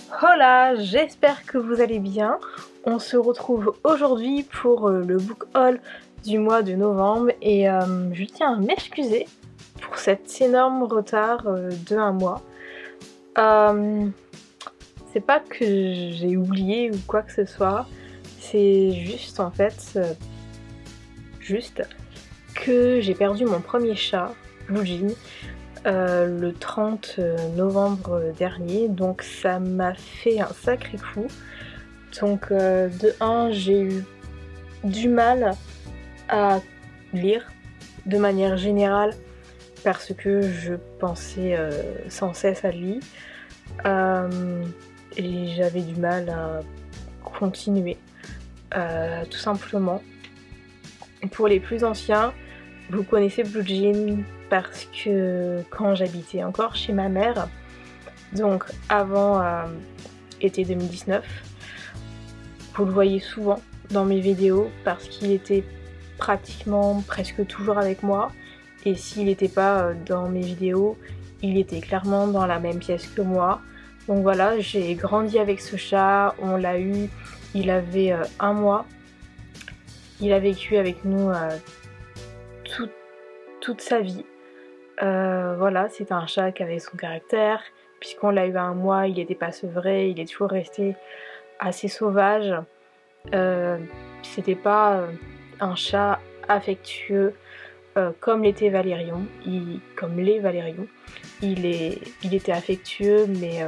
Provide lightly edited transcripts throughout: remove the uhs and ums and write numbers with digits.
Hola, j'espère que vous allez bien. On se retrouve aujourd'hui pour le book haul du mois de novembre et je tiens à m'excuser pour cet énorme retard de un mois. C'est pas que j'ai oublié ou quoi que ce soit, c'est juste en fait juste que j'ai perdu mon premier chat, Blue Jean, le 30 novembre dernier, donc ça m'a fait un sacré coup. Donc de 1, j'ai eu du mal à lire de manière générale parce que je pensais sans cesse à lui et j'avais du mal à continuer tout simplement. Pour les plus anciens, vous connaissez Blue Jean parce que quand j'habitais encore chez ma mère, donc avant été 2019, vous le voyez souvent dans mes vidéos parce qu'il était pratiquement presque toujours avec moi, et s'il n'était pas dans mes vidéos, il était clairement dans la même pièce que moi. Donc voilà, j'ai grandi avec ce chat, on l'a eu, il avait 1 mois, il a vécu avec nous toute sa vie. Voilà, c'est un chat qui avait son caractère, puisqu'on l'a eu à 1 mois, il n'était pas sevré, il est toujours resté assez sauvage. C'était pas un chat affectueux comme l'était Valérion, comme l'est Valérion. Il était affectueux mais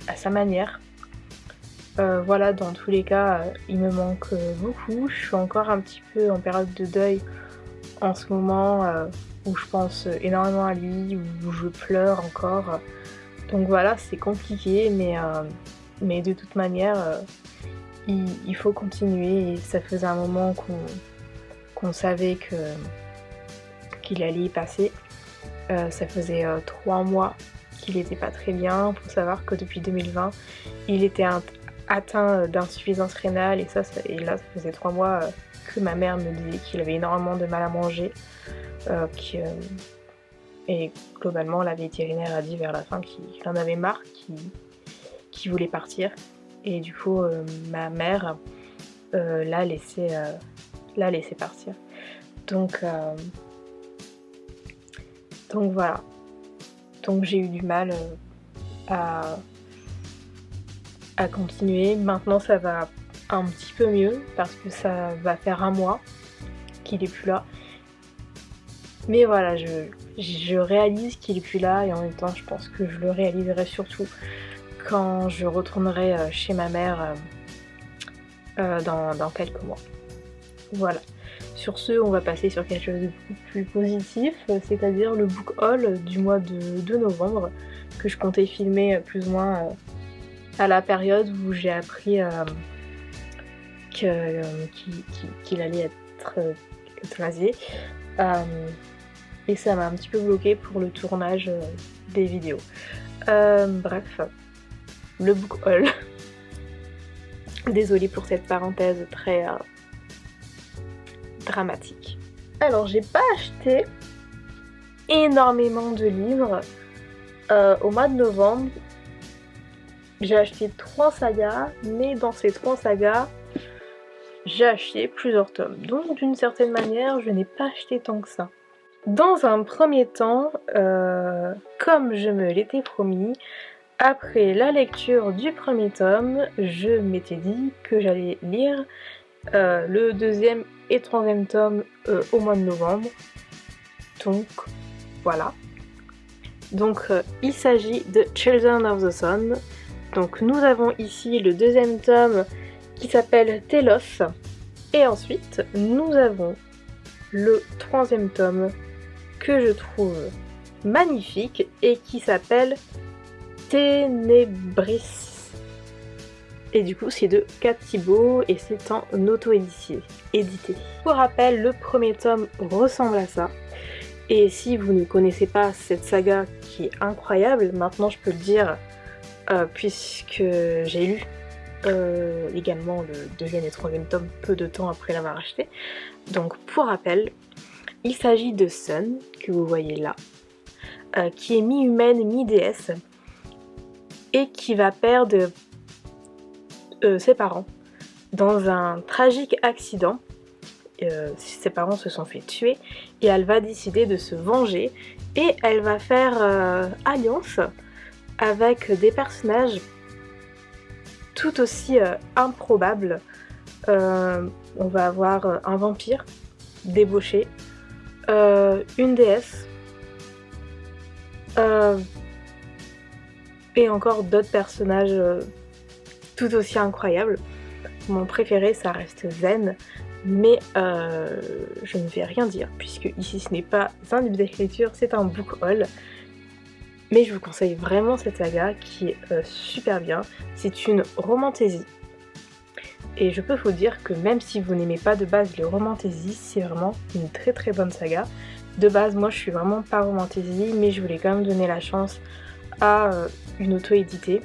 à sa manière. Voilà, dans tous les cas, il me manque beaucoup. Je suis encore un petit peu en période de deuil en ce moment où je pense énormément à lui, où je pleure encore. Donc voilà, c'est compliqué, mais de toute manière, il faut continuer, et ça faisait un moment qu'on savait qu'il allait y passer. Ça faisait 3 mois qu'il n'était pas très bien. Il faut savoir que depuis 2020, il était atteint d'insuffisance rénale, et là ça faisait 3 mois que ma mère me disait qu'il avait énormément de mal à manger. Et globalement, la vétérinaire a dit vers la fin qu'il en avait marre, qu'il voulait partir. Et du coup, ma mère l'a laissé partir. Donc voilà. Donc j'ai eu du mal à continuer. Maintenant ça va un petit peu mieux parce que ça va faire 1 mois qu'il est plus là. Mais voilà, je réalise qu'il est plus là, et en même temps je pense que je le réaliserai surtout quand je retournerai chez ma mère dans quelques mois. Voilà. Sur ce, on va passer sur quelque chose de plus positif, c'est-à-dire le book haul du mois de novembre, que je comptais filmer plus ou moins à la période où j'ai appris qu'il allait être euthanasié. Et ça m'a un petit peu bloqué pour le tournage des vidéos. Bref, le book haul. Désolée pour cette parenthèse très dramatique. Alors, j'ai pas acheté énormément de livres au mois de novembre. J'ai acheté 3 sagas, mais dans ces 3 sagas, j'ai acheté plusieurs tomes. Donc d'une certaine manière, je n'ai pas acheté tant que ça. Dans un premier temps, comme je me l'étais promis, après la lecture du premier tome, je m'étais dit que j'allais lire le 2e et 3e tome au mois de novembre. Donc voilà. Donc il s'agit de Children of the Sun. Donc nous avons ici le 2e tome qui s'appelle Telos, et ensuite nous avons le 3e tome que je trouve magnifique et qui s'appelle Ténébris. Et du coup c'est de Kat Thibault et c'est en auto-édité. Pour rappel, le premier tome ressemble à ça. Et si vous ne connaissez pas cette saga qui est incroyable, maintenant je peux le dire puisque j'ai lu également le 2e et 3e tome peu de temps après l'avoir acheté. Donc pour rappel, il s'agit de Sun, que vous voyez là, qui est mi-humaine, mi-déesse, et qui va perdre ses parents dans un tragique accident. Ses parents se sont fait tuer et elle va décider de se venger et elle va faire alliance avec des personnages tout aussi improbables. On va avoir un vampire débauché, une déesse et encore d'autres personnages tout aussi incroyables. Mon préféré ça reste Zen, mais je ne vais rien dire puisque ici ce n'est pas un livre d'écriture, c'est un book haul. Mais je vous conseille vraiment cette saga qui est super bien. C'est une romantasy. Et je peux vous dire que même si vous n'aimez pas de base les romantasy, c'est vraiment une très très bonne saga. De base, moi je suis vraiment pas romantasy, mais je voulais quand même donner la chance à une auto-éditée.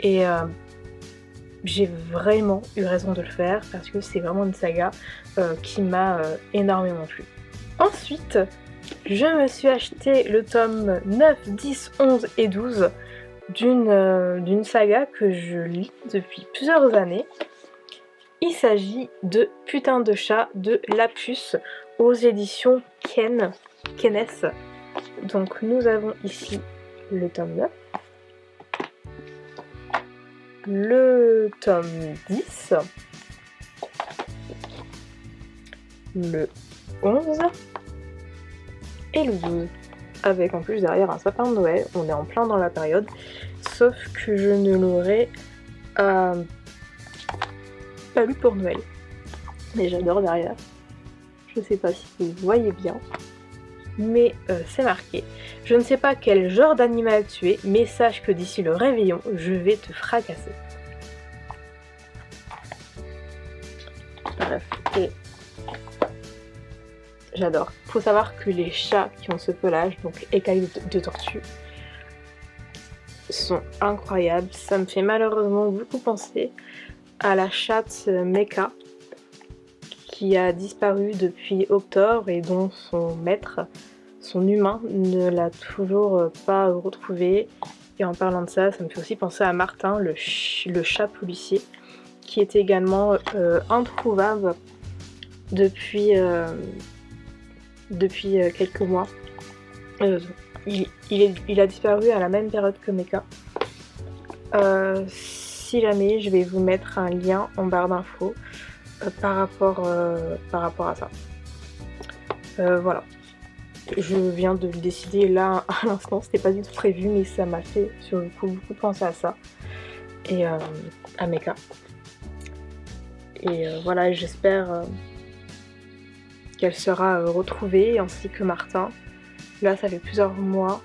Et j'ai vraiment eu raison de le faire parce que c'est vraiment une saga qui m'a énormément plu. Ensuite, je me suis acheté le tome 9, 10, 11 et 12 d'une saga que je lis depuis plusieurs années. Il s'agit de Putain de chat de Lapus aux éditions Kennes. Donc nous avons ici le tome 9, le tome 10, le 11 et le 12. Avec en plus derrière un sapin de Noël, on est en plein dans la période, sauf que je ne l'aurais pas lu pour Noël. Mais j'adore derrière. Je sais pas si vous voyez bien, mais c'est marqué. Je ne sais pas quel genre d'animal tu es, mais sache que d'ici le réveillon, je vais te fracasser. Bref, et j'adore. Faut savoir que les chats qui ont ce pelage, donc écailles de tortue, sont incroyables. Ça me fait malheureusement beaucoup penser à la chatte Mecha qui a disparu depuis octobre et dont son maître, son humain, ne l'a toujours pas retrouvé. Et en parlant de ça, ça me fait aussi penser à Martin, le chat policier, qui est également introuvable depuis quelques mois. Il a disparu à la même période que Mecha. Si jamais, je vais vous mettre un lien en barre d'infos par rapport à ça. Voilà. Je viens de le décider là à l'instant, c'était pas du tout prévu, mais ça m'a fait sur le coup beaucoup penser à ça. Et à Mecha. Et voilà, j'espère qu'elle sera retrouvée, ainsi que Martin. Là, ça fait plusieurs mois.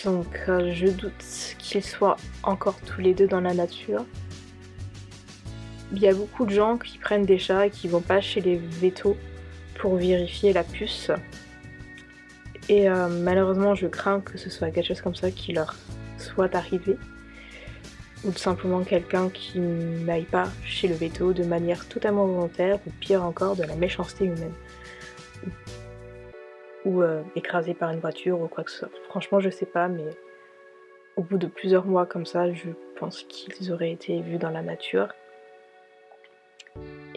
Donc je doute qu'ils soient encore tous les deux dans la nature. Il y a beaucoup de gens qui prennent des chats et qui vont pas chez les vétos pour vérifier la puce. Et malheureusement, je crains que ce soit quelque chose comme ça qui leur soit arrivé. Ou tout simplement quelqu'un qui n'aille pas chez le veto de manière totalement volontaire, ou pire encore, de la méchanceté humaine. Ou écrasé par une voiture ou quoi que ce soit. Franchement, je sais pas, mais au bout de plusieurs mois comme ça, je pense qu'ils auraient été vus dans la nature.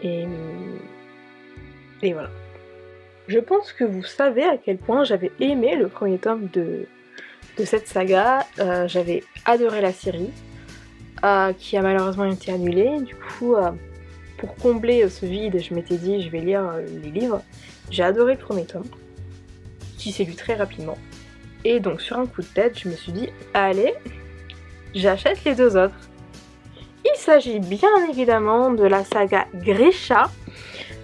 Et voilà. Je pense que vous savez à quel point j'avais aimé le premier tome de cette saga. J'avais adoré la série, qui a malheureusement été annulée. Du coup, pour combler ce vide, je m'étais dit je vais lire les livres. J'ai adoré le premier tome, qui s'est lu très rapidement. Et donc sur un coup de tête, je me suis dit allez, j'achète les deux autres. Il s'agit bien évidemment de la saga Grisha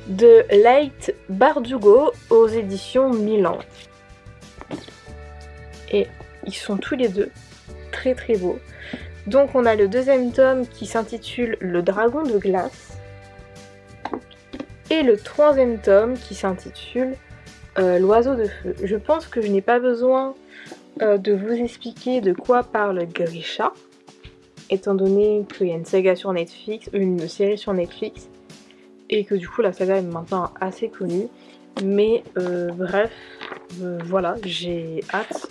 de Leigh Bardugo aux éditions Milan. Et ils sont tous les deux très très beaux. Donc on a le deuxième tome qui s'intitule Le Dragon de glace et le troisième tome qui s'intitule L'Oiseau de feu. Je pense que je n'ai pas besoin de vous expliquer de quoi parle Grisha, étant donné qu'il y a une saga sur Netflix, une série sur Netflix, et que du coup la saga est maintenant assez connue. Mais bref, voilà, j'ai hâte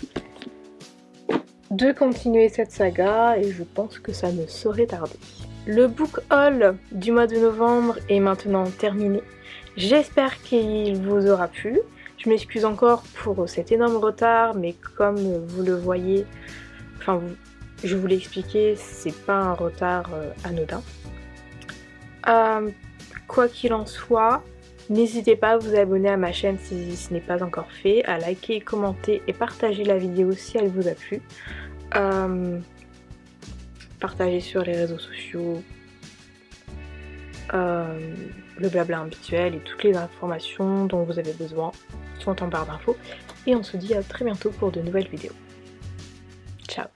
de continuer cette saga et je pense que ça ne saurait tarder. Le book haul du mois de novembre est maintenant terminé. J'espère qu'il vous aura plu. Je m'excuse encore pour cet énorme retard, mais comme vous le voyez, je vous l'ai expliqué, c'est pas un retard anodin. Quoi qu'il en soit, n'hésitez pas à vous abonner à ma chaîne si ce n'est pas encore fait, à liker, commenter et partager la vidéo si elle vous a plu. Partager sur les réseaux sociaux, le blabla habituel et toutes les informations dont vous avez besoin sont en barre d'infos. Et on se dit à très bientôt pour de nouvelles vidéos. Ciao!